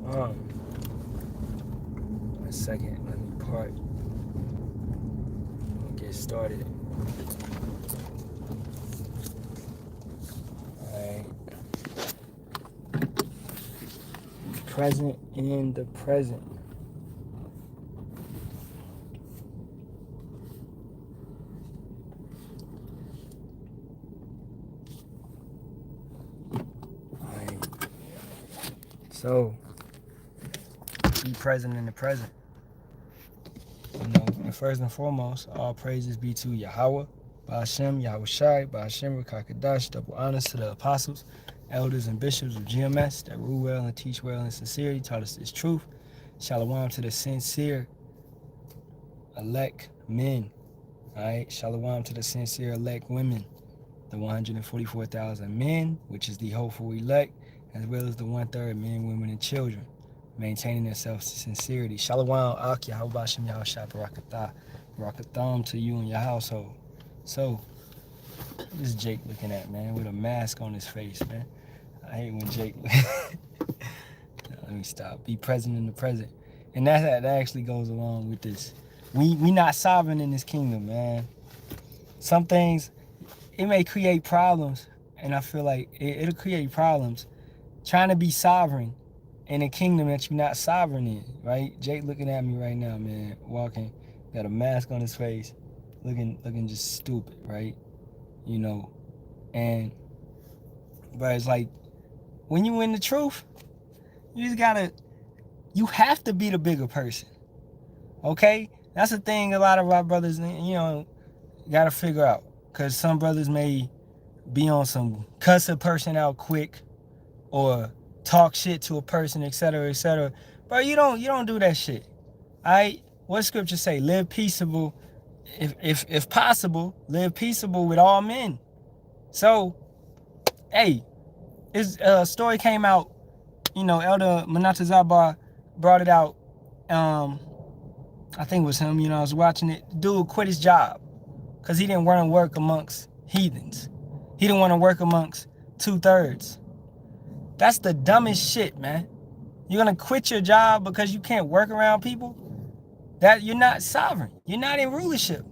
One second, let me part. We'll get started. Alright. Present in the present. Alright. So, be present in the present. And first and foremost, all praises be to Yahawah, Bahasham, Yahawashi, Bahasham, Kakadash, double honors to the apostles, elders, and bishops of GMS that rule well and teach well in sincerity, taught us this truth. Shalawam to the sincere elect men. Alright, Shalawam to the sincere elect women, the 144,000 men, which is the hopeful elect, as well as the 1/3 men, women, and children, maintaining themselves to sincerity. Shalawam, Ak, Yahawashi, Yahawashi, Barak, Ahtham to you and your household. So, this is Jake looking at, man, with a mask on his face, man. I hate when Jake let me stop. Be present in the present. And that actually goes along with this. We not sovereign in this kingdom, man. Some things, it may create problems, and I feel like it'll create problems trying to be sovereign in a kingdom that you're not sovereign in, right? Jake looking at me right now, man, walking, got a mask on his face, looking just stupid, right? You know, and but it's like when you in the truth, you have to be the bigger person, okay? That's the thing a lot of our brothers, gotta figure out, because some brothers may be on some cuss a person out quick or talk shit to a person, etc., etc. But you don't do that shit. Alright? What scripture say? Live peaceable, if possible, live peaceable with all men. So, hey, a story came out, Elder Manatazabar brought it out. I think it was him, I was watching it. Dude quit his job because he didn't want to work amongst heathens. He didn't want to work amongst 2/3. That's the dumbest shit, man. You're going to quit your job because you can't work around people? That you're not sovereign. You're not in rulership,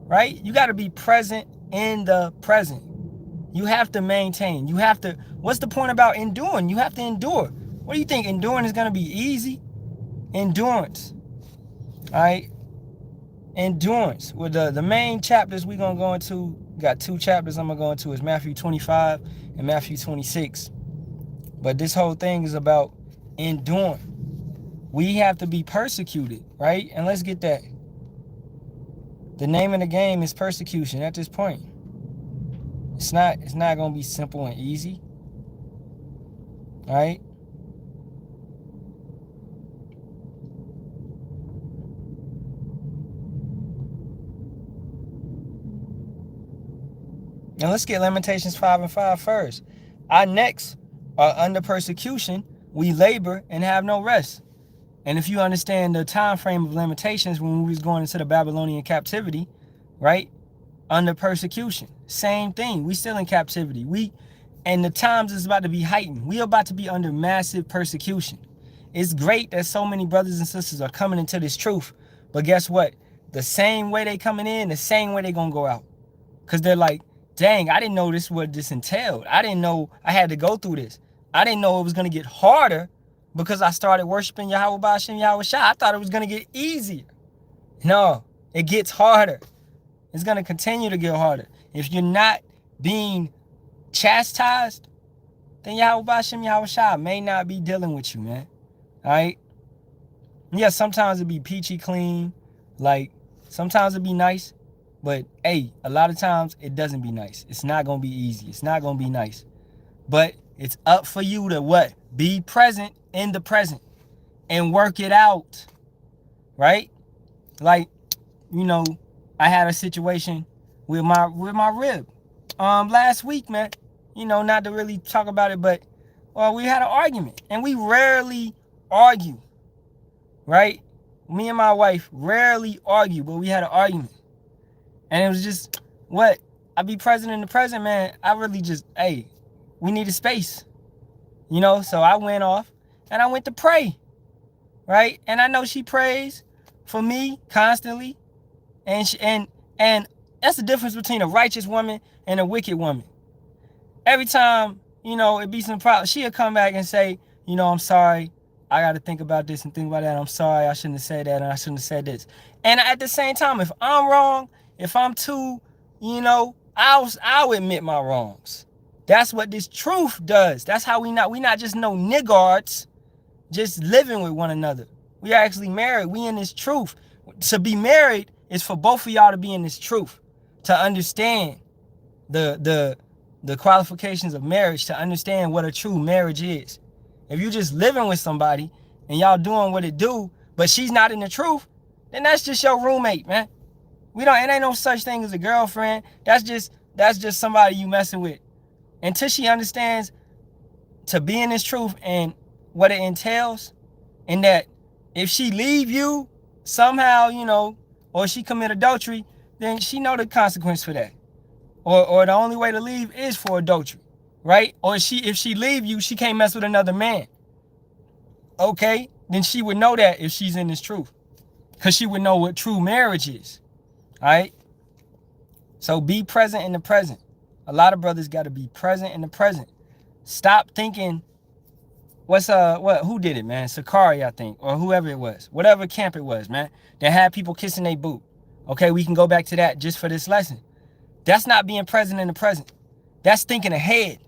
right? You got to be present in the present. You have to maintain. What's the point about enduring? You have to endure. What do you think? Enduring is going to be easy? Endurance. All right? Endurance. Well, the main chapters we're going to go into, got 2 chapters I'm going to go into, is Matthew 25 and Matthew 26. But this whole thing is about enduring. We have to be persecuted, right? And let's get that. The name of the game is persecution at this point. It's not going to be simple and easy. All right? And let's get Lamentations 5:5 first. Our necks are under persecution. We labor and have no rest. And if you understand the time frame of Lamentations when we was going into the Babylonian captivity, right? Under persecution. Same thing. We still in captivity. And the times is about to be heightened. We are about to be under massive persecution. It's great that so many brothers and sisters are coming into this truth. But guess what? The same way they coming in, the same way they gonna go out. Because they're like, dang, I didn't know this what this entailed. I didn't know I had to go through this. I didn't know it was going to get harder because I started worshiping Yahawah, Bahasham, Yahawashi. I thought it was going to get easier. No, it gets harder. It's going to continue to get harder. If you're not being chastised, then Yahawah, Bahasham, Yahawashi may not be dealing with you, man. All right? Yeah, sometimes it be peachy clean. Like, sometimes it be nice. But, hey, a lot of times it doesn't be nice. It's not going to be easy. It's not going to be nice. But it's up for you to what? Be present in the present and work it out, right? Like, I had a situation with my rib last week, man. Not to really talk about it, but we had an argument. And we rarely argue, right? Me and my wife rarely argue, but we had an argument. And it was just, I be present in the present, man. I really just, we needed space. So I went off and I went to pray, right? And I know she prays for me constantly, and that's the difference between a righteous woman and a wicked woman. Every time, it be some problem, she'll come back and say, I'm sorry, I got to think about this and think about that. I'm sorry, I shouldn't have said that, and I shouldn't have said this. And at the same time, if I'm wrong, if I'm too, I'll admit my wrongs. That's what this truth does. That's how we not just no niggards just living with one another. We are actually married. We in this truth. To be married is for both of y'all to be in this truth, to understand the qualifications of marriage, to understand what a true marriage is. If you just living with somebody and y'all doing what it do, but she's not in the truth, then that's just your roommate, man. It ain't no such thing as a girlfriend. That's just somebody you messing with. Until she understands to be in this truth and what it entails, and that if she leave you somehow, or she commit adultery, then she know the consequence for that. Or the only way to leave is for adultery, right? Or if she leave you, she can't mess with another man. Okay? Then she would know that if she's in this truth. Because she would know what true marriage is. All right? So be present in the present. A lot of brothers got to be present in the present. Stop thinking, who did it, man? Sakari, I think, or whoever it was. Whatever camp it was, man. That had people kissing their boot. Okay, we can go back to that just for this lesson. That's not being present in the present. That's thinking ahead.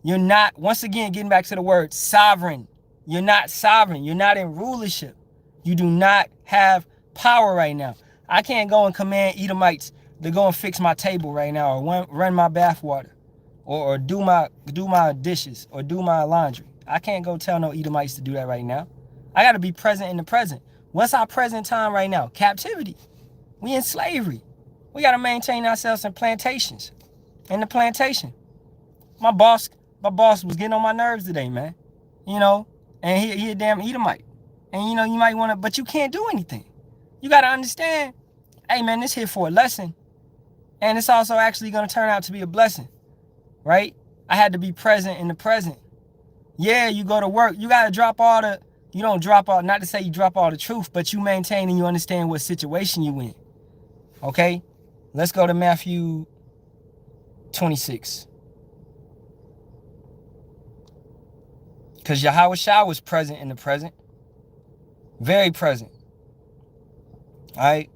You're not, once again, getting back to the word sovereign. You're not sovereign. You're not in rulership. You do not have power right now. I can't go and command Edomites to go and fix my table right now, or run my bath water, or do my dishes, or do my laundry. I can't go tell no Edomites to do that right now. I got to be present in the present. What's our present time right now? Captivity. We in slavery. We got to maintain ourselves in plantations. In the plantation. My boss was getting on my nerves today, man. And he a damn Edomite. And you might want to, but you can't do anything. You got to understand, hey man, this here for a lesson. And it's also actually going to turn out to be a blessing, right? I had to be present in the present. Yeah, you go to work. You got to drop you don't drop all, not to say you drop all the truth, but you maintain and you understand what situation you in. Okay? Let's go to Matthew 26. Because Yahawashi was present in the present. Very present. All right?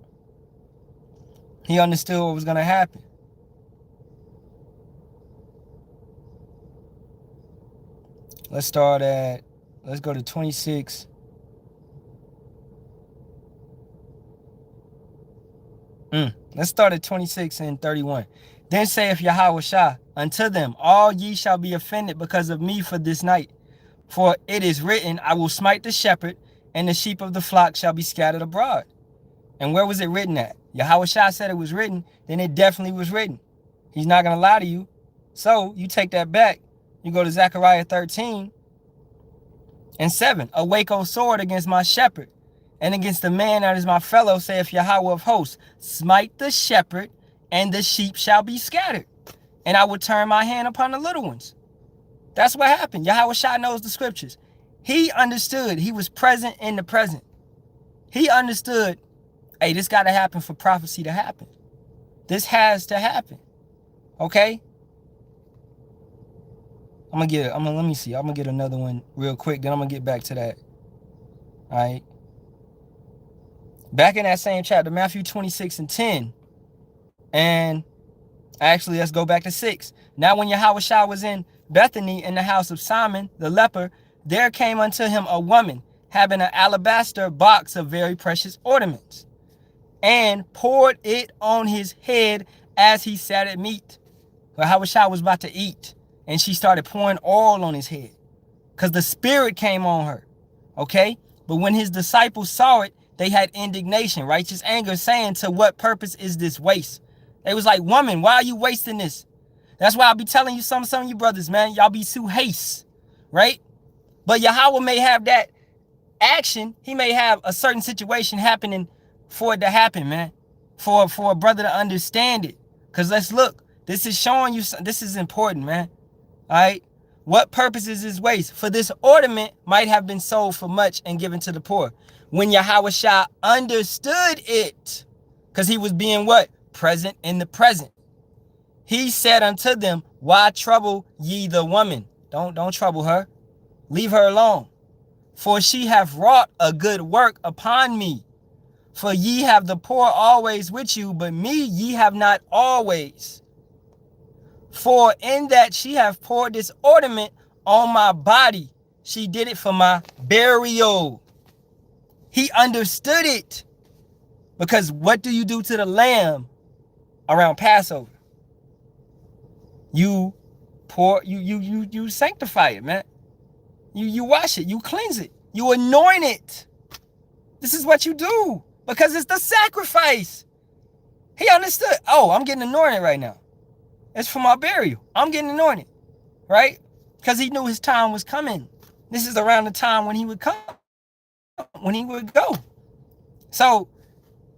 He understood what was going to happen. Let's go to 26. Let's start at 26 and 31. Then saith Yahawashi unto them, all ye shall be offended because of me for this night. For it is written, I will smite the shepherd, and the sheep of the flock shall be scattered abroad. And where was it written at? Yahawashi said it was written, then it definitely was written. He's not going to lie to you. So you take that back. You go to Zechariah 13 and 7. Awake, O sword, against my shepherd, and against the man that is my fellow, saith Yahawah of hosts. Smite the shepherd, and the sheep shall be scattered. And I will turn my hand upon the little ones. That's what happened. Yahawashi knows the scriptures. He understood. He was present in the present. He understood, hey, this got to happen for prophecy to happen. This has to happen. Okay? let me see. I'm going to get another one real quick. Then I'm going to get back to that. All right. Back in that same chapter, Matthew 26 and 10. And actually, let's go back to 6. Now when Yahawashi was in Bethany in the house of Simon the leper, there came unto him a woman having an alabaster box of very precious ornaments, and poured it on his head as he sat at meat. Yahawashi was about to eat, and she started pouring oil on his head because the spirit came on her. Okay? But when his disciples saw it, they had indignation, righteous anger, saying, to what purpose is this waste? They was like, woman, why are you wasting this? That's why I be telling you some of you brothers, man, y'all be too haste, right? But Yahawah may have that action. He may have a certain situation happening for it to happen, man. For a brother to understand it. Because let's look. This is showing you, this is important, man. All right? What purpose is this waste? For this ornament might have been sold for much and given to the poor. When Yahawashi understood it, because he was being what? Present in the present. He said unto them, why trouble ye the woman? Don't trouble her. Leave her alone. For she hath wrought a good work upon me. For ye have the poor always with you, but me ye have not always. For in that she hath poured this ornament on my body, she did it for my burial. He understood it. Because what do you do to the lamb around Passover? You you sanctify it, man. You wash it, you cleanse it, you anoint it. This is what you do because it's the sacrifice. He understood. Oh, I'm getting anointed right now. It's for my burial. I'm getting anointed, right? Because he knew his time was coming. This is around the time when he would come, when he would go. So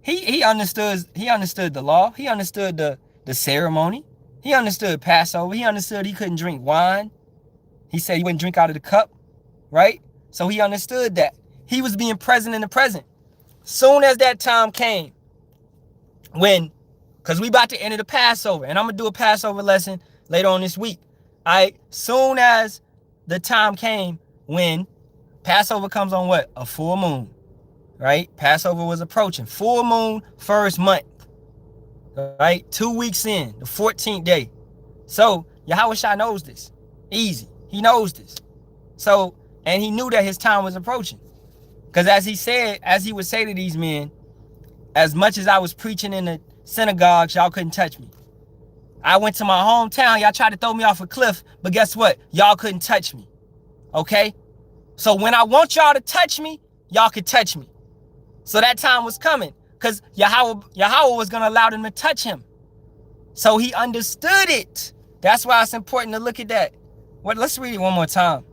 he understood the law. He understood the ceremony. He understood Passover. He understood he couldn't drink wine. He said he wouldn't drink out of the cup, right? So he understood that. He was being present in the present. Soon as that time came, because we about to enter the Passover, and I'm going to do a Passover lesson later on this week. Soon as the time came when Passover comes on what? A full moon, right? Passover was approaching. Full moon, first month, right? 2 weeks in, the 14th day. So Yahawashi knows this. Easy. He knows this. So, and he knew that his time was approaching. Because as he would say to these men, as much as I was preaching in the synagogues, y'all couldn't touch me. I went to my hometown, y'all tried to throw me off a cliff, but guess what? Y'all couldn't touch me. Okay? So when I want y'all to touch me, y'all could touch me. So that time was coming. Because Yahawah was going to allow them to touch him. So he understood it. That's why it's important to look at that. Let's read it one more time.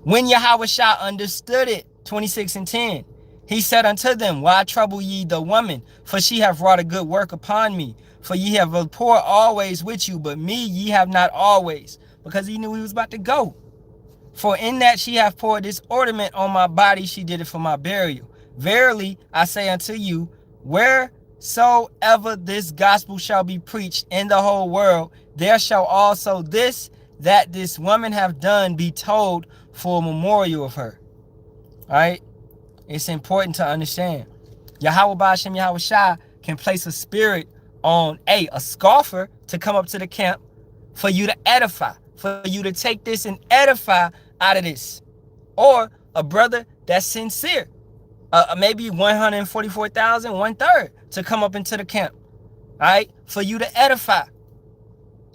When Yahawashi understood it, 26 and 10, he said unto them, why trouble ye the woman? For she hath wrought a good work upon me. For ye have the poor always with you, but me ye have not always. Because he knew he was about to go. For in that she hath poured this ornament on my body, she did it for my burial. Verily, I say unto you, wheresoever this gospel shall be preached in the whole world, there shall also that this woman hath done be told for a memorial of her. All right? It's important to understand. Yahawah Bahasham Yahawashi can place a spirit on a scoffer to come up to the camp for you to edify, for you to take this and edify out of this. Or a brother that's sincere. Maybe 144,000, 1/3 to come up into the camp. All right? For you to edify.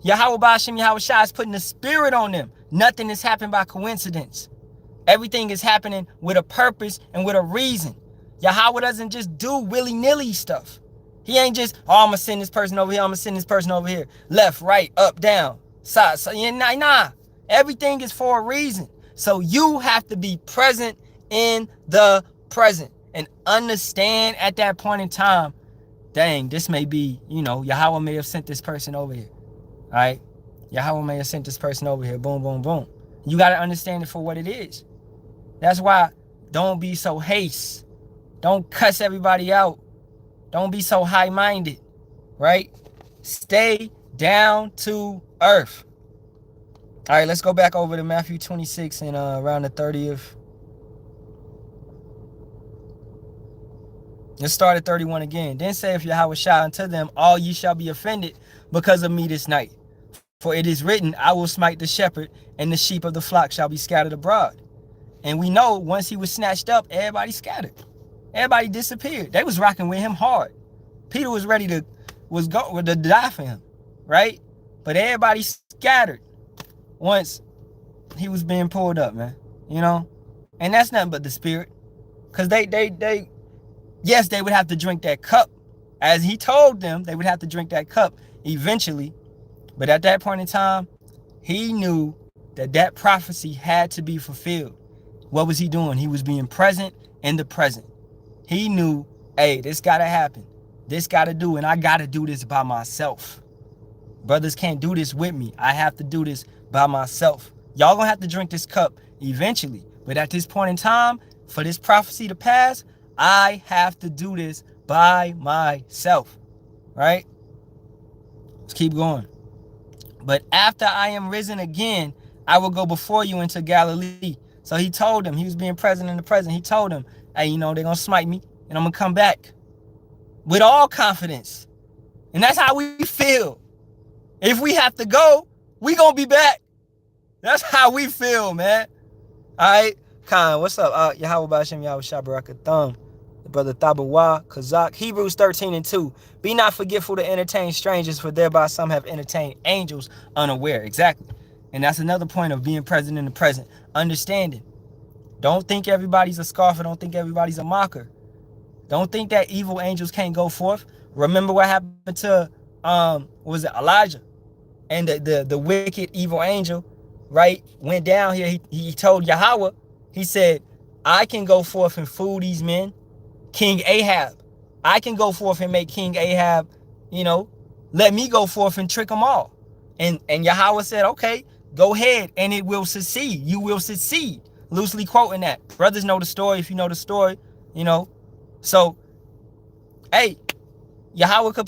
Yahawah Bahasham Yahawashi is putting the spirit on them. Nothing has happened by coincidence. Everything is happening with a purpose and with a reason. Yahawah doesn't just do willy-nilly stuff. He ain't just, I'm going to send this person over here, I'm going to send this person over here. Left, right, up, down, side. Nah. Everything is for a reason. So you have to be present in the present and understand at that point in time, dang, this may be, Yahawah may have sent this person over here. All right? Yahawah may have sent this person over here. Boom, boom, boom. You got to understand it for what it is. That's why don't be so hasty. Don't cuss everybody out. Don't be so high-minded, right? Stay down to earth. All right, let's go back over to Matthew 26 and around the 30th. Let's start at 31 again. Then saith Yahawashi unto them, all ye shall be offended because of me this night. For it is written, I will smite the shepherd, and the sheep of the flock shall be scattered abroad. And we know once he was snatched up, everybody scattered. Everybody disappeared. They was rocking with him hard. Peter was ready to die for him, right? But everybody scattered once he was being pulled up, man. And that's nothing but the spirit. Because yes, they would have to drink that cup. As he told them, they would have to drink that cup eventually. But at that point in time, he knew that prophecy had to be fulfilled. What was he doing? He was being present in the present. He knew, hey, this got to happen. This got to do, and I got to do this by myself. Brothers can't do this with me. I have to do this by myself. Y'all gonna have to drink this cup eventually. But at this point in time, for this prophecy to pass, I have to do this by myself. Right? Let's keep going. But after I am risen again, I will go before you into Galilee. So he told him, he was being present in the present. He told him, hey, they're going to smite me and I'm going to come back with all confidence. And that's how we feel. If we have to go, we going to be back. That's how we feel, man. All right. Khan, what's up? Yahawah, Bahasham, Yahawashi, Barak, Ahtham. The brother Thabawah, Kazak. Hebrews 13:2. Be not forgetful to entertain strangers, for thereby some have entertained angels unaware. Exactly. And that's another point of being present in the present. Understanding. Don't think everybody's a scoffer. Don't think everybody's a mocker. Don't think that evil angels can't go forth. Remember what happened to Elijah? And the wicked evil angel, right, went down here. He told Yahawah, he said, I can go forth and fool these men. King Ahab. I can go forth and make King Ahab, let me go forth and trick them all. And Yahawah said, okay, go ahead and it will succeed. You will succeed. Loosely quoting that. Brothers know the story. If you know the story, So, hey, Yahawah could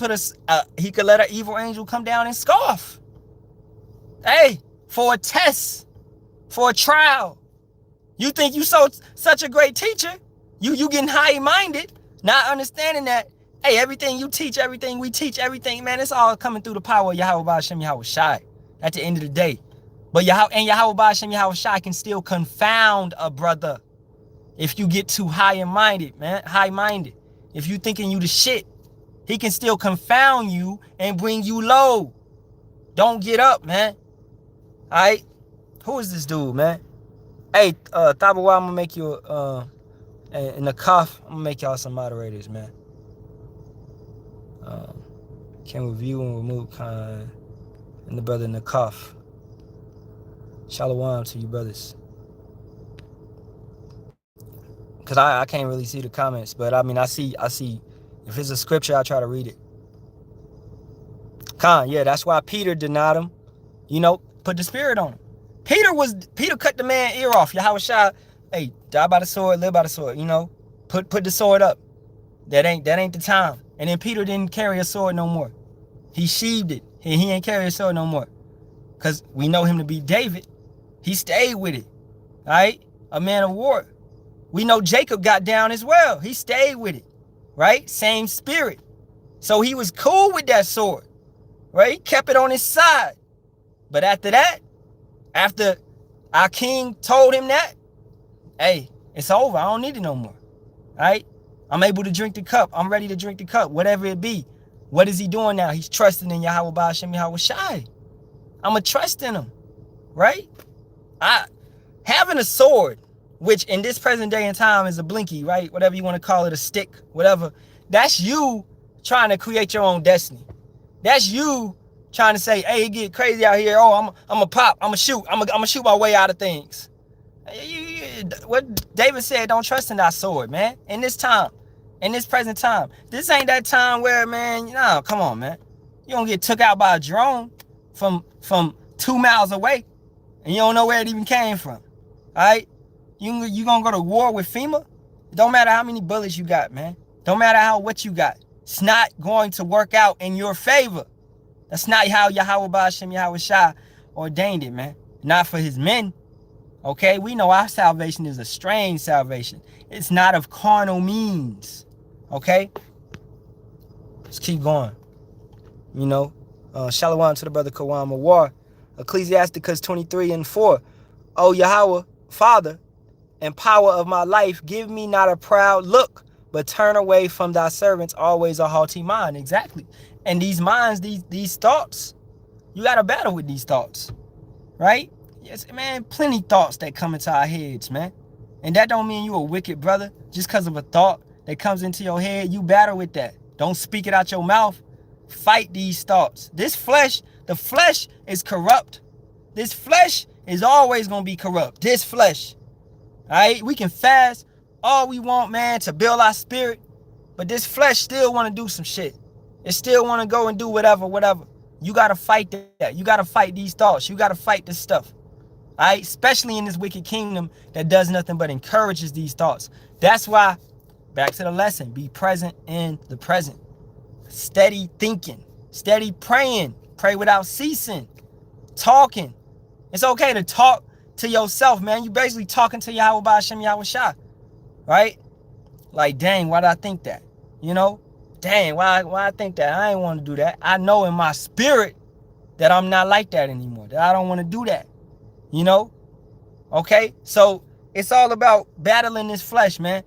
he could let an evil angel come down and scoff. Hey, for a test, for a trial. You think you such a great teacher? You getting high-minded, not understanding that, hey, everything you teach, everything we teach, everything, man, it's all coming through the power of Yahawah Bahasham Yahawashi at the end of the day. But Yahawah Bahasham Yahawashi can still confound a brother if you get too high-minded, man, high-minded. If you thinking you the shit, he can still confound you and bring you low. Don't get up, man. All right? Who is this dude, man? Hey, Thabawah, I'm going to make you in the cuff, I'm gonna make y'all some moderators, man. Can review and remove kind and the brother in the cuff. Shalawam to you brothers. Cause I can't really see the comments, but I mean I see if it's a scripture, I try to read it. Yeah, that's why Peter denied him. Put the spirit on him. Peter cut the man's ear off. Yahawashi, hey, die by the sword, live by the sword, Put the sword up. That ain't the time. And then Peter didn't carry a sword no more. He sheathed it. He ain't carry a sword no more. Because we know him to be David. He stayed with it. All right? A man of war. We know Jacob got down as well. He stayed with it. Right? Same spirit. So he was cool with that sword. Right? He kept it on his side. But after that, after our king told him that, hey, it's over. I don't need it no more. All right? I'm able to drink the cup. I'm ready to drink the cup, whatever it be. What is he doing now? He's trusting in Yahawah Bahasham Yahawashi. I'm going to trust in him. Right? Having a sword, which in this present day and time is a blinky, right? Whatever you want to call it, a stick, whatever. That's you trying to create your own destiny. That's you trying to say, hey, it get crazy out here. Oh, I'm going to pop. I'm going to shoot. I'm going to shoot my way out of things. What David said, don't trust in that sword, man. In this time, in this present time. This ain't that time where, man, come on, man. You don't get took out by a drone from 2 miles away and you don't know where it even came from. All right? You gonna go to war with FEMA? It don't matter how many bullets you got, man. Don't matter what you got. It's not going to work out in your favor. That's not how Yahawah Bahasham Yahawashi ordained it, man. Not for his men. Okay, we know our salvation is a strange salvation. It's not of carnal means. Okay? Let's keep going. Shalawam to the brother Kawam of War. Ecclesiasticus 23:4. O Yahawah, Father, and power of my life, give me not a proud look, but turn away from thy servants always a haughty mind. Exactly. And these minds, these thoughts, you got to battle with these thoughts. Right? Yes, man, plenty thoughts that come into our heads, man. And that don't mean you a wicked brother. Just because of a thought that comes into your head, you battle with that. Don't speak it out your mouth. Fight these thoughts. The flesh is corrupt. This flesh is always going to be corrupt. This flesh. All right? We can fast all we want, man, to build our spirit. But this flesh still want to do some shit. It still want to go and do whatever. You got to fight that. You got to fight these thoughts. You got to fight this stuff. All right? Especially in this wicked kingdom that does nothing but encourages these thoughts. That's why, back to the lesson, be present in the present. Steady thinking. Steady praying. Pray without ceasing. Talking. It's okay to talk to yourself, man. You basically talking to Yahawah, Bahasham, Yahawashi. Right? Like, dang, why did I think that? You know? Dang, why I think that? I ain't want to do that. I know in my spirit that I'm not like that anymore. That I don't want to do that. You know? Okay? So, it's all about battling this flesh, man.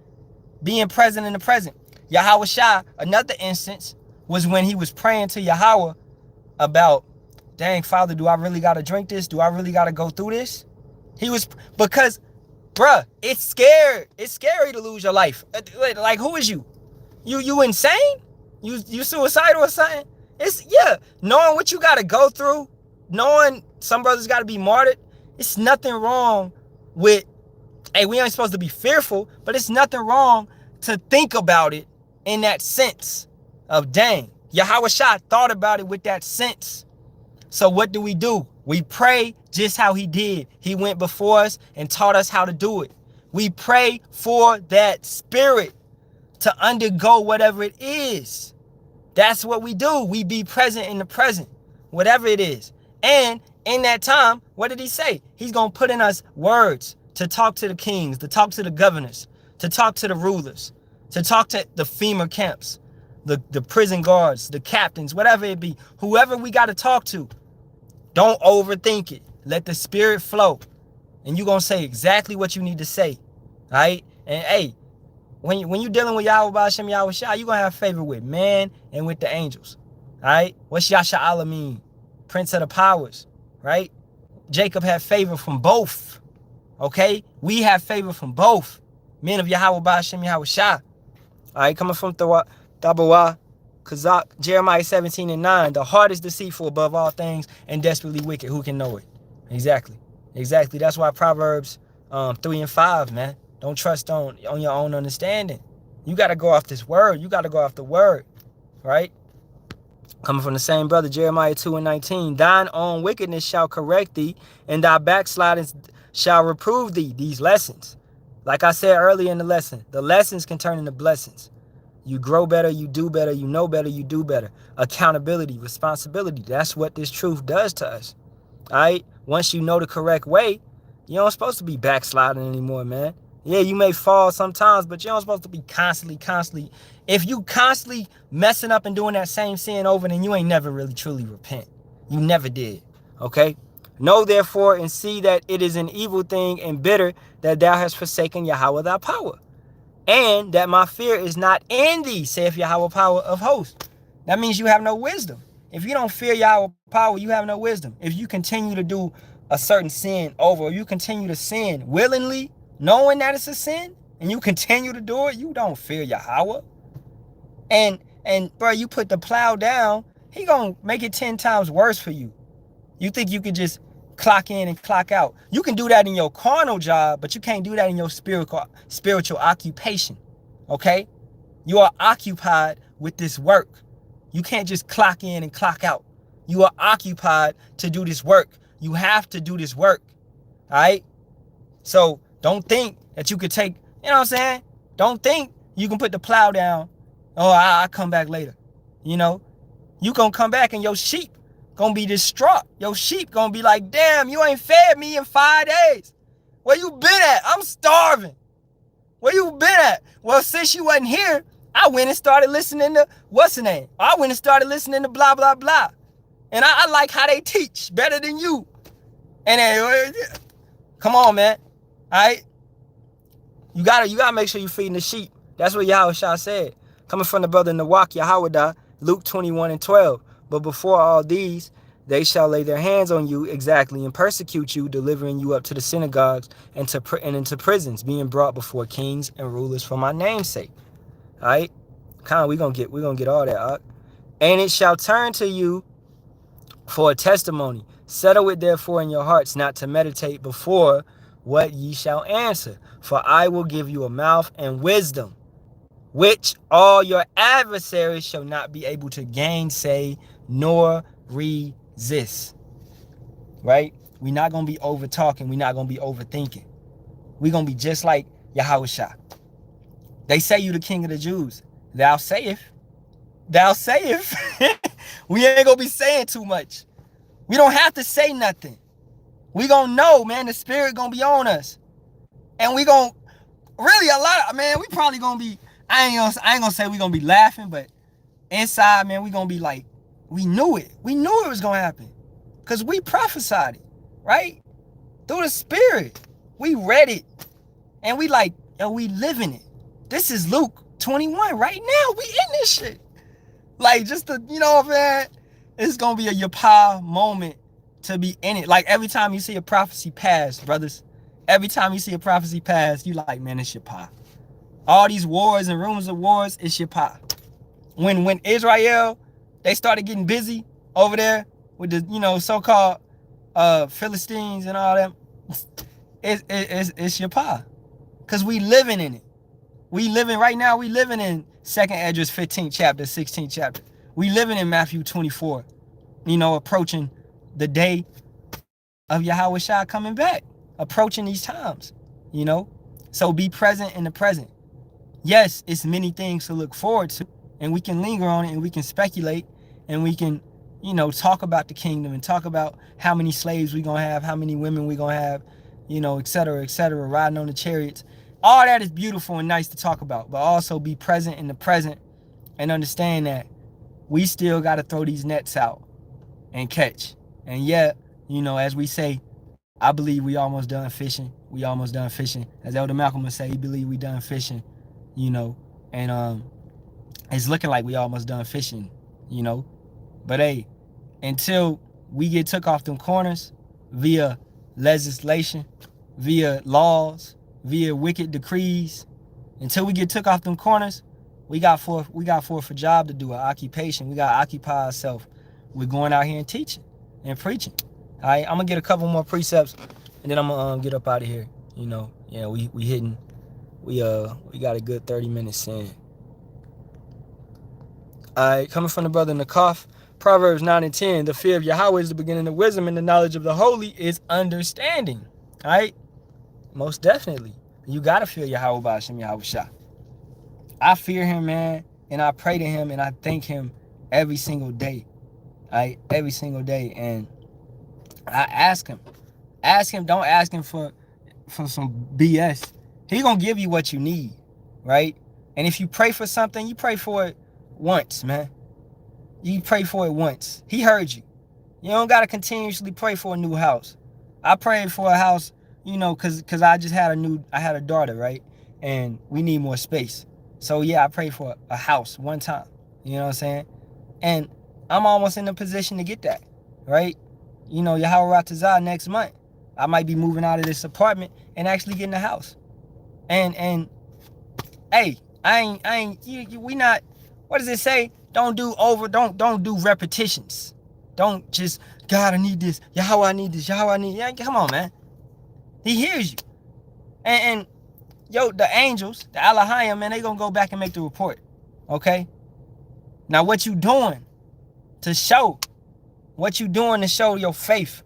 Being present in the present. Yahawashi, another instance, was when he was praying to Yahawah about, dang, Father, do I really got to drink this? Do I really got to go through this? He was, because, bruh, it's scared. It's scary to lose your life. Like, who is you? You insane? You suicidal or something? It's, yeah, knowing what you got to go through, knowing some brothers got to be martyred, it's nothing wrong with, hey, we ain't supposed to be fearful, but it's nothing wrong to think about it in that sense of, dang, Yahawashi thought about it with that sense. So what do? We pray just how he did. He went before us and taught us how to do it. We pray for that spirit to undergo whatever it is. That's what we do. We be present in the present, whatever it is. And in that time, what did he say? He's going to put in us words to talk to the kings, to talk to the governors, to talk to the rulers, to talk to the FEMA camps, the prison guards, the captains, whatever it be, whoever we got to talk to. Don't overthink it. Let the spirit flow. And you're going to say exactly what you need to say. All right? And hey, when you're dealing with Yahawah, Bahasham, Yahawashi, you're going to have favor with man and with the angels. All right? What's Yasharahla mean? Prince of the powers. Right? Jacob had favor from both. Okay? We have favor from both. Men of Yahawah, Bahasham, Yahawashi. All right? Coming from Thabawah, Kazak, Jeremiah 17:9. The heart is deceitful above all things and desperately wicked. Who can know it? Exactly. That's why Proverbs 3:5, man. Don't trust on your own understanding. You got to go off this word. You got to go off the word. Right? Coming from the same brother, Jeremiah 2:19. Thine own wickedness shall correct thee, and thy backslidings shall reprove thee. These lessons. Like I said earlier in the lessons can turn into blessings. You grow better, you do better, you know better, you do better. Accountability, responsibility. That's what this truth does to us. All right? Once you know the correct way, you don't supposed to be backsliding anymore, man. Yeah, you may fall sometimes, but you don't supposed to be constantly. If you constantly messing up and doing that same sin over, then you ain't never really truly repent. You never did. Okay? Know therefore and see that it is an evil thing and bitter that thou hast forsaken Yahawah thy power. And that my fear is not in thee, saith Yahawah power of hosts. That means you have no wisdom. If you don't fear Yahawah power, you have no wisdom. If you continue to do a certain sin over, or you continue to sin willingly, knowing that it's a sin, and you continue to do it, you don't fear Yahawah. And bro, you put the plow down, he gonna make it 10 times worse for you. You think you could just clock in and clock out? You can do that in your carnal job, but you can't do that in your spiritual occupation. Okay? You are occupied with this work. You can't just clock in and clock out. You are occupied to do this work. You have to do this work. All right? So don't think that you could take, you know what I'm saying? Don't think you can put the plow down. Oh, I'll come back later. You know? You gonna come back and your sheep gonna be distraught. Your sheep gonna be like, damn, you ain't fed me in 5 days. Where you been at? I'm starving. Where you been at? Well, since you wasn't here, I went and started listening to, what's the name? I went and started listening to blah, blah, blah. And I like how they teach better than you. And then, come on, man. All right? You gotta make sure you're feeding the sheep. That's what Yahawashi said. Coming from the brother Nawak Yahawah, Luke 21:12. But before all these, they shall lay their hands on you exactly and persecute you, delivering you up to the synagogues and into prisons, being brought before kings and rulers for my name's sake. All right, we're gonna get all that. And it shall turn to you for a testimony. Settle it therefore in your hearts, not to meditate before what ye shall answer. For I will give you a mouth and wisdom, which all your adversaries shall not be able to gainsay nor resist, right? We're not going to be over talking. We're not going to be overthinking. We're going to be just like Yahawashi. They say you the king of the Jews. Thou sayest. Thou sayest. We ain't going to be saying too much. We don't have to say nothing. We going to know, man, the spirit going to be on us. And we going to, really a lot of, man, we probably going to be, I ain't going to say we going to be laughing, but inside, man, we going to be like, we knew it. We knew it was going to happen. Because we prophesied it, right? Through the spirit. We read it. And we like, yo, we living it. This is Luke 21 right now. We in this shit. Like, just to, you know, man, it's going to be a Yahawah moment to be in it. Like, every time you see a prophecy pass, brothers, every time you see a prophecy pass, you like, man, it's Yahawah. All these wars and rumors of wars, it's Yahawah. When Israel, they started getting busy over there with the, you know, so-called Philistines and all them, it's Yahawah. Because we living in it. We living right now, we living in 2nd Esdras 15th chapter, 16th chapter. We living in Matthew 24, you know, approaching the day of Yahawashi coming back, approaching these times, you know. So be present in the present. Yes, it's many things to look forward to, and we can linger on it, and we can speculate, and we can, you know, talk about the kingdom and talk about how many slaves we gonna have, how many women we gonna have, you know, et cetera, riding on the chariots. All that is beautiful and nice to talk about, but also be present in the present and understand that we still got to throw these nets out and catch. And yet, you know, as we say, I believe we almost done fishing. We almost done fishing. As Elder Malcolm would say, he believe we done fishing, you know, and it's looking like we almost done fishing, you know. But hey, until we get took off them corners via legislation, via laws, via wicked decrees, until we get took off them corners, we got forth a job to do, an occupation. We got to occupy ourselves with going out here and teaching and preaching. All right, I'm gonna get a couple more precepts, and then I'm gonna get up out of here. You know, yeah, we got a good 30 minutes in. All right, coming from the brother Nakaf, Proverbs 9 and 10. The fear of Yahawah is the beginning of wisdom, and the knowledge of the holy is understanding. All right. Most definitely. You got to fear Yahawah Bahasham Yahawashi. I fear him, man, and I pray to him, and I thank him every single day. Right? Every single day. And I ask him. Don't ask him for some BS. He going to give you what you need, right? And if you pray for something, you pray for it once, man. You pray for it once. He heard you. You don't got to continuously pray for a new house. I prayed for a house, you know, cause I just had a daughter, right? And we need more space. So yeah, I prayed for a house one time. You know what I'm saying? And I'm almost in a position to get that, right? You know, Yahawah next month, I might be moving out of this apartment and actually getting a house. And hey, we not, what does it say? Don't do repetitions. Don't just, God, I need this. Yahawah, I need this. Yahawah, I need, yeah, come on, man. He hears you. And yo, the angels, the Halalyam, man, they gonna go back and make the report. Okay? Now what you doing to show? What you doing to show your faith?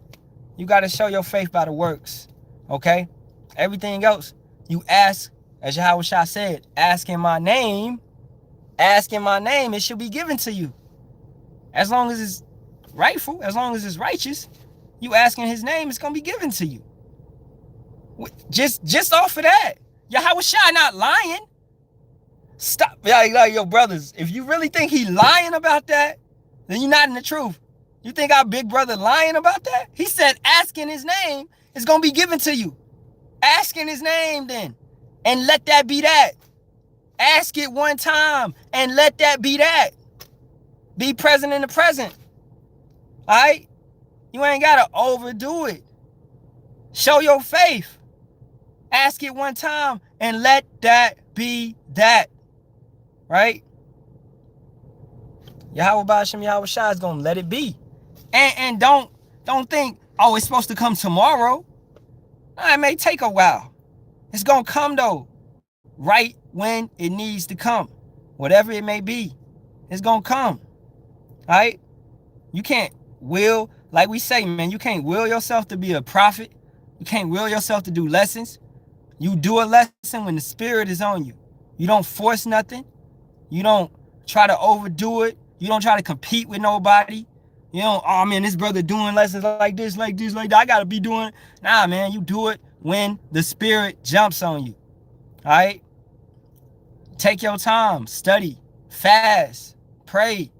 You gotta show your faith by the works. Okay? Everything else, you ask, as Yahawashi said, ask in my name, it should be given to you. As long as it's rightful, as long as it's righteous, you ask in his name, it's gonna be given to you. Just off of that, Yahawashi not lying. Stop, like yo, brothers. If you really think he lying about that, then you're not in the truth. You think our big brother lying about that? He said, "Ask in his name, it's gonna be given to you." Ask in his name, then, and let that be that. Ask it one time and let that be that. Be present in the present. All right, you ain't gotta overdo it. Show your faith. Ask it one time and let that be that. Right? Yahawah Bahasham Yahawashi is gonna let it be. And don't think, oh, it's supposed to come tomorrow. No, it may take a while. It's gonna come though, right when it needs to come. Whatever it may be, it's gonna come. All right? You can't will, like we say, man, you can't will yourself to be a prophet. You can't will yourself to do lessons. You do a lesson when the spirit is on you. You don't force nothing. You don't try to overdo it. You don't try to compete with nobody. You don't, oh man, this brother doing lessons like this, like this, like that. I gotta be doing. Nah, man, you do it when the spirit jumps on you. All right? Take your time, study, fast, pray,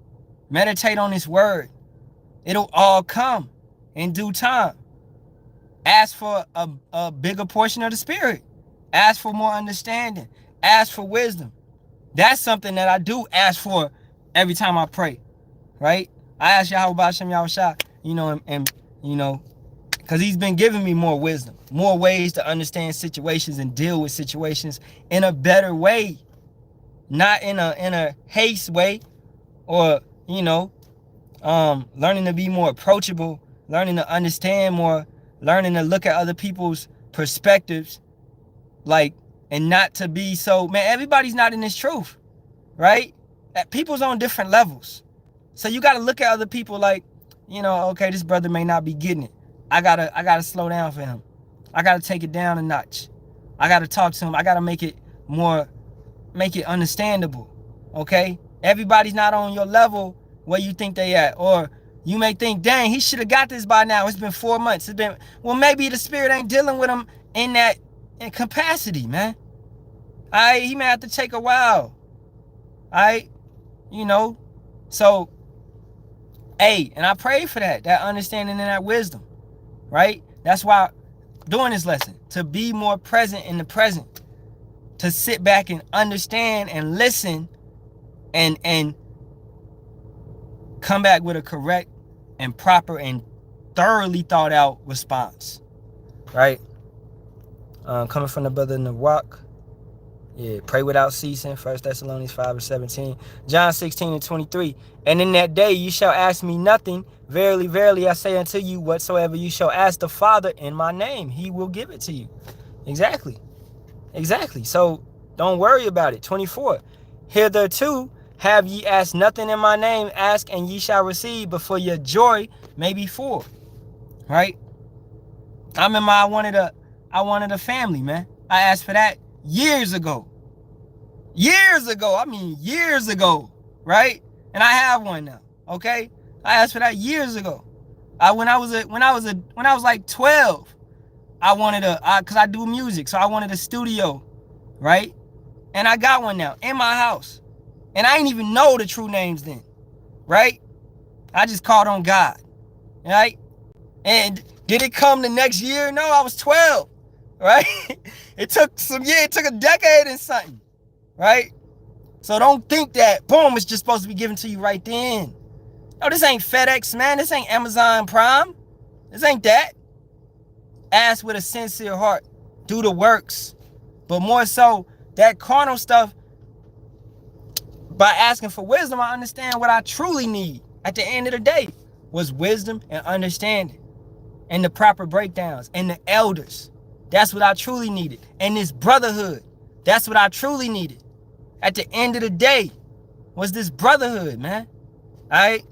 meditate on this word. It'll all come in due time. Ask for a bigger portion of the spirit. Ask for more understanding. Ask for wisdom. That's something that I do ask for every time I pray, right? I ask Yahawah, Bahasham, Yahawashi, and because he's been giving me more wisdom, more ways to understand situations and deal with situations in a better way, not in a haste way, or learning to be more approachable, learning to understand more, learning to look at other people's perspectives, and not to be so, man, everybody's not in this truth, right? People's on different levels. So you got to look at other people like, okay, this brother may not be getting it. I gotta slow down for him. I gotta take it down a notch. I gotta talk to him. I gotta make it understandable. Okay? Everybody's not on your level where you think they at. Or you may think, dang, he should have got this by now. It's been 4 months. Well, maybe the spirit ain't dealing with him in capacity, man. He may have to take a while. So, and I pray for that understanding and that wisdom, right? That's why doing this lesson, to be more present in the present, to sit back and understand and listen and come back with a correct and proper and thoroughly thought out response, right? Coming from the brother in the rock. Yeah, pray without ceasing. 1 Thessalonians 5:17. John 16:23. And in that day you shall ask me nothing. Verily, verily, I say unto you, whatsoever you shall ask the Father in my name, he will give it to you. Exactly. So don't worry about it. 24. Hitherto have ye asked nothing in my name. Ask and ye shall receive, but for your joy may be full. Right? I wanted a family, man. I asked for that years ago, right? And I have one now. Okay, I asked for that years ago. When I was like 12, I wanted because I do music, so I wanted a studio, right? And I got one now in my house, and I didn't even know the true names then, right? I just called on God, right? And did it come the next year? No, I was 12. Right? It took a decade and something. Right? So don't think that, boom, it's just supposed to be given to you right then. No, this ain't FedEx, man. This ain't Amazon Prime. This ain't that. Ask with a sincere heart. Do the works. But more so, that carnal stuff, by asking for wisdom, I understand what I truly need at the end of the day was wisdom and understanding and the proper breakdowns and the elders. That's what I truly needed. And this brotherhood, that's what I truly needed. At the end of the day, was this brotherhood, man. All right?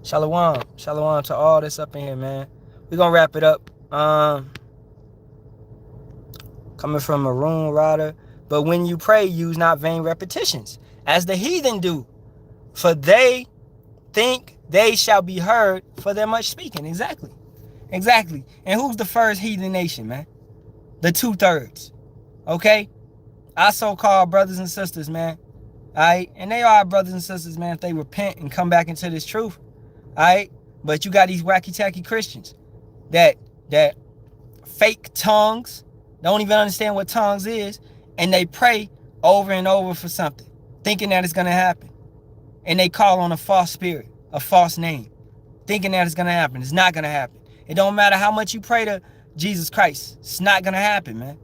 Shalawam. Shalawam to all that's up in here, man. We're going to wrap it up. Coming from Maroon Rider. But when you pray, use not vain repetitions, as the heathen do. For they think they shall be heard for their much speaking. Exactly. And who's the first heathen nation, man? The 2/3. Okay? Our so-called brothers and sisters, man. Alright? And they are our brothers and sisters, man, if they repent and come back into this truth. Alright? But you got these wacky-tacky Christians that fake tongues, don't even understand what tongues is, and they pray over and over for something, thinking that it's going to happen. And they call on a false spirit, a false name, thinking that it's going to happen. It's not going to happen. It don't matter how much you pray to Jesus Christ. It's not going to happen, man.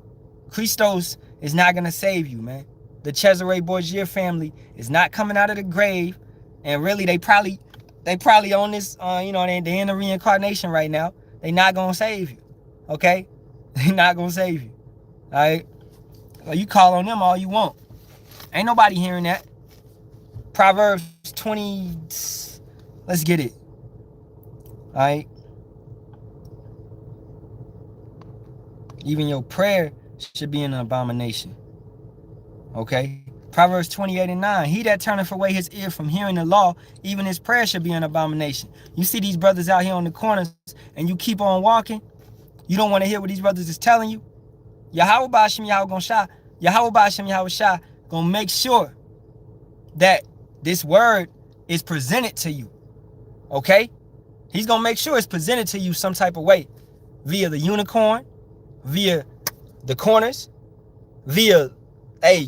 Christos is not going to save you, man. The Cesare Borgia family is not coming out of the grave. And really, they probably on this, they're in the reincarnation right now. They not going to save you, okay? They not going to save you, all right? So you call on them all you want. Ain't nobody hearing that. Proverbs 20, let's get it. All right? Even your prayer should be an abomination. Okay? Proverbs 28:9. He that turneth away his ear from hearing the law, even his prayer should be an abomination. You see these brothers out here on the corners and you keep on walking. You don't want to hear what these brothers is telling you. Yahawah Bahasham Yahawah Bahasham Yahawashi gonna make sure that this word is presented to you. Okay? He's gonna make sure it's presented to you some type of way. Via the unicorn, via the corners, via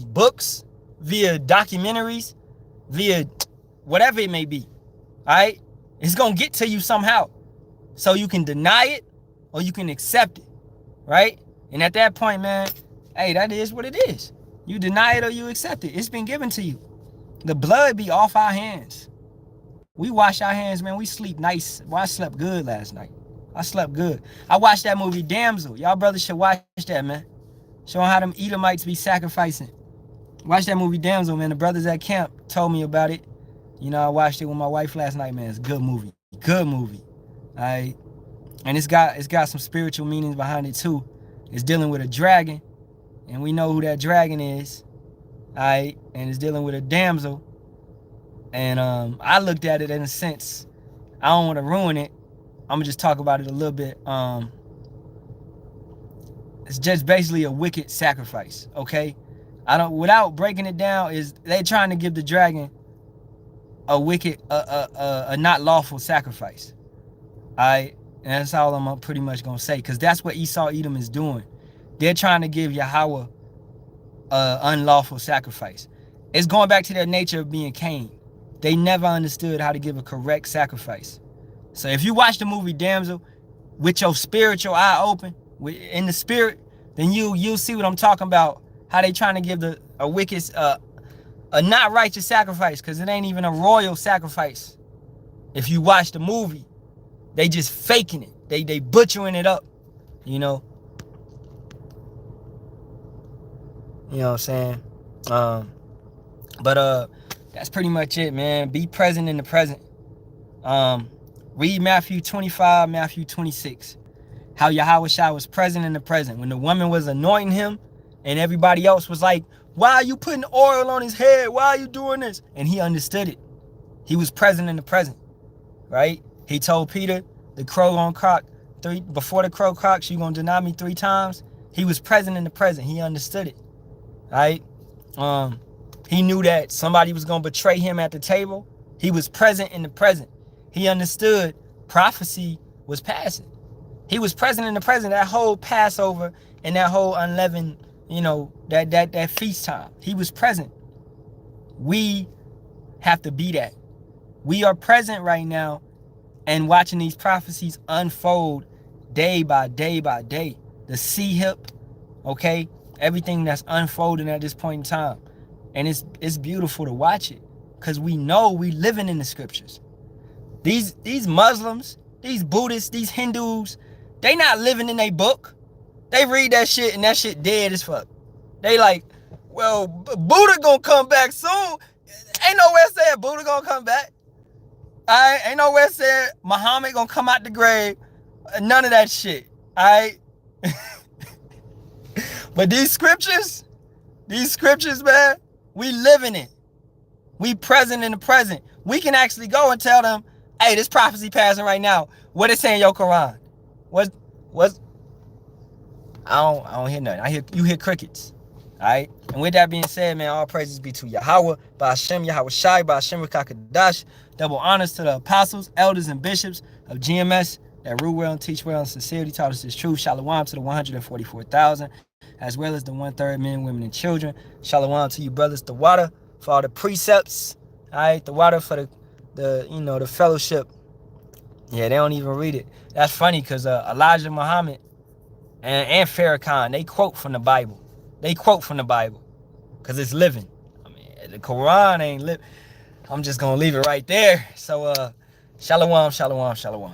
books, via documentaries, via whatever it may be. Alright? It's gonna get to you somehow. So you can deny it or you can accept it. Right? And at that point, man, hey, that is what it is. You deny it or you accept it. It's been given to you. The blood be off our hands. We wash our hands, man. We sleep nice. Well, I slept good last night. I slept good. I watched that movie Damsel. Y'all brothers should watch that, man. Showing how them Edomites be sacrificing. Watch that movie Damsel, man. The brothers at camp told me about it. You know, I watched it with my wife last night, man. It's a good movie. Good movie. All right. And it's got some spiritual meanings behind it too. It's dealing with a dragon. And we know who that dragon is. All right. And it's dealing with a damsel. And I looked at it in a sense. I don't want to ruin it. I'm going to just talk about it a little bit. It's just basically a wicked sacrifice. Okay. Without breaking it down, is they trying to give the dragon a wicked, a not lawful sacrifice. All right. And that's all I'm pretty much going to say. Because that's what Esau Edom is doing. They're trying to give Yahawah unlawful sacrifice. It's going back to their nature of being Cain. They never understood how to give a correct sacrifice. So if you watch the movie Damsel with your spiritual eye open, in the spirit, then you'll see what I'm talking about. How they trying to give a wicked, a not righteous sacrifice, because it ain't even a royal sacrifice. If you watch the movie, they just faking it. They butchering it up, you know. You know what I'm saying? But that's pretty much it, man. Be present in the present. Read Matthew 25, Matthew 26. How Yahawashi was present in the present. When the woman was anointing him and everybody else was like, why are you putting oil on his head? Why are you doing this? And he understood it. He was present in the present, right? He told Peter, the crow gonna croak before the crow croaks, you gonna deny me 3 times. He was present in the present. He understood it, right? He knew that somebody was gonna betray him at the table. He was present in the present. He understood prophecy was passing. He was present in the present. That whole Passover and that whole unleavened, you know, that feast time. He was present. We have to be that. We are present right now and watching these prophecies unfold day by day by day. The sea hip, okay? Everything that's unfolding at this point in time. And it's beautiful to watch it because we know we living in the scriptures. These Muslims, these Buddhists, these Hindus, they not living in their book. They read that shit and that shit dead as fuck. They like, well, Buddha gonna come back soon. Ain't nowhere said Buddha gonna come back. Alright, ain't nowhere said Muhammad gonna come out the grave. None of that shit. Alright. But these scriptures, man, we live in it. We present in the present. We can actually go and tell them, hey, this prophecy passing right now. What it say in your Quran? What? I don't hear nothing. You hear crickets. Alright? And with that being said, man, all praises be to Yahawah, Bahasham, Yahawashi, Bahasham Rakakadash. Double honors to the apostles, elders, and bishops of GMS that rule well and teach well and sincerity taught us this truth. Shalawam to the 144,000, as well as the 1/3 men, women, and children. Shalawam to you brothers, the water for all the precepts. Alright, the water for the fellowship. Yeah, they don't even read it. That's funny because Elijah Muhammad and Farrakhan, they quote from the Bible. They quote from the Bible because it's living. I mean, the Quran ain't living. I'm just going to leave it right there. So, shalom, shalom, shalom.